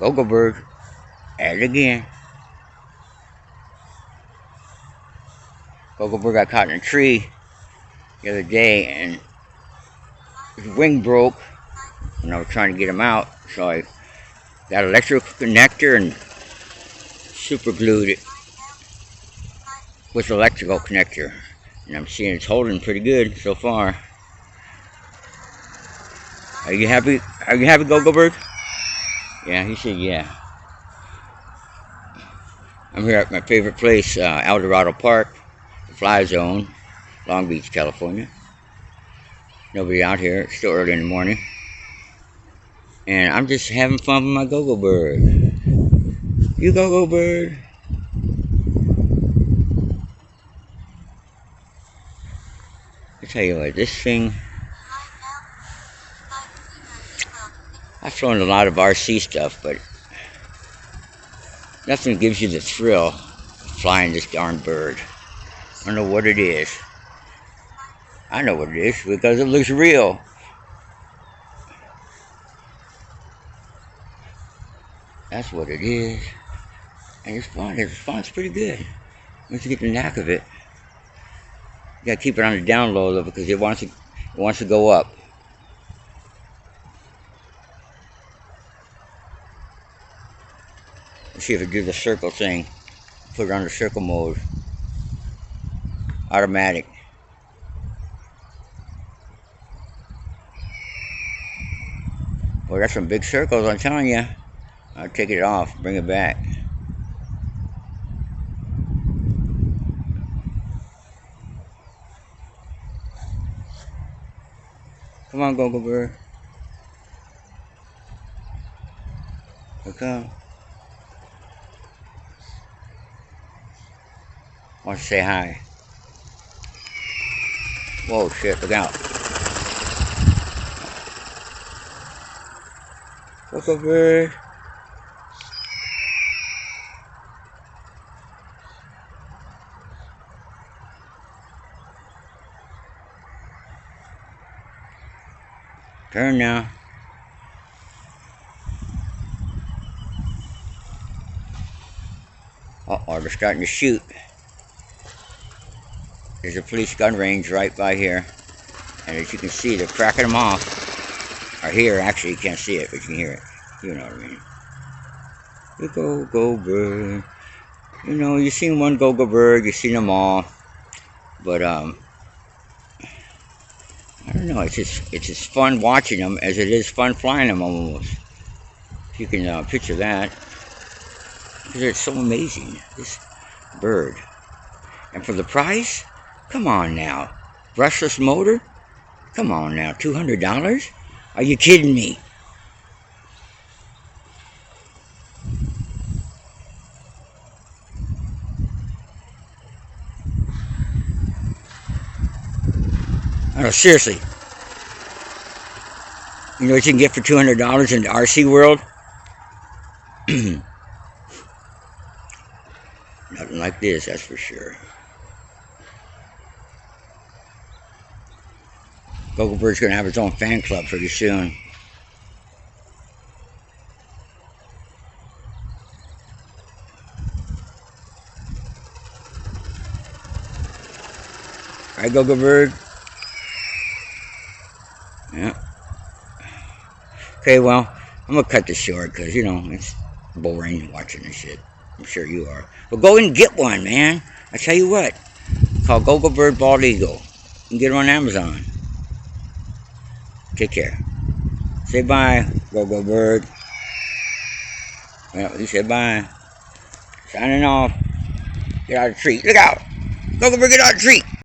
Go bird. At it again. Go bird got caught in a tree the other day and his wing broke when I was trying to get him out. So I got an electrical connector and super glued it with electrical connector. And I'm seeing it's holding pretty good so far. Are you happy? Are you happy, Go Bird? Yeah, he said yeah. I'm here at my favorite place, El Dorado Park, the Fly Zone, Long Beach, California. Nobody out here. It's still early in the morning. And I'm just having fun with my Go Bird. You Go Bird. I tell you what, this thing, I've flown a lot of RC stuff, but nothing gives you the thrill of flying this darn bird. I don't know what it is. I know what it is because it looks real. That's what it is. And it's fun. It's fun. It's pretty good. Once you get the knack of it, you gotta keep it on the down low though because it wants to go up. Let's see if it do the circle thing. Put it on the circle mode. Automatic. Well, that's some big circles, I'm telling you. I'll take it off, bring it back. Come on, Go Bird. Look up. Want to say hi. Whoa, shit, look out. Go Bird. Turn now. Uh-oh, they're starting to shoot. There's a police gun range right by here. And as you can see, they're cracking them off. Or here, actually, you can't see it, but you can hear it. You know what I mean. You Go Bird. You know, you've seen one Go Bird, you've seen them all. But, I don't know, it's as fun watching them as it is fun flying them almost. If you can picture that. Because it's so amazing, this bird. And for the price, come on now. Brushless motor? Come on now, $200? Are you kidding me? I know, seriously. You know what you can get for $200 in the RC world? Nothing like this, that's for sure. Go Bird's going to have its own fan club pretty soon. Alright, Go Bird. Yeah. Okay, well, I'm going to cut this short because, you know, it's boring watching this shit. I'm sure you are. But go and get one, man. I tell you what. It's called Go Bird Bald Eagle. You can get it on Amazon. Take care. Say bye, Go Bird. Well, he said bye. Signing off. Get out of the tree. Look out! Go Bird, get out of the tree!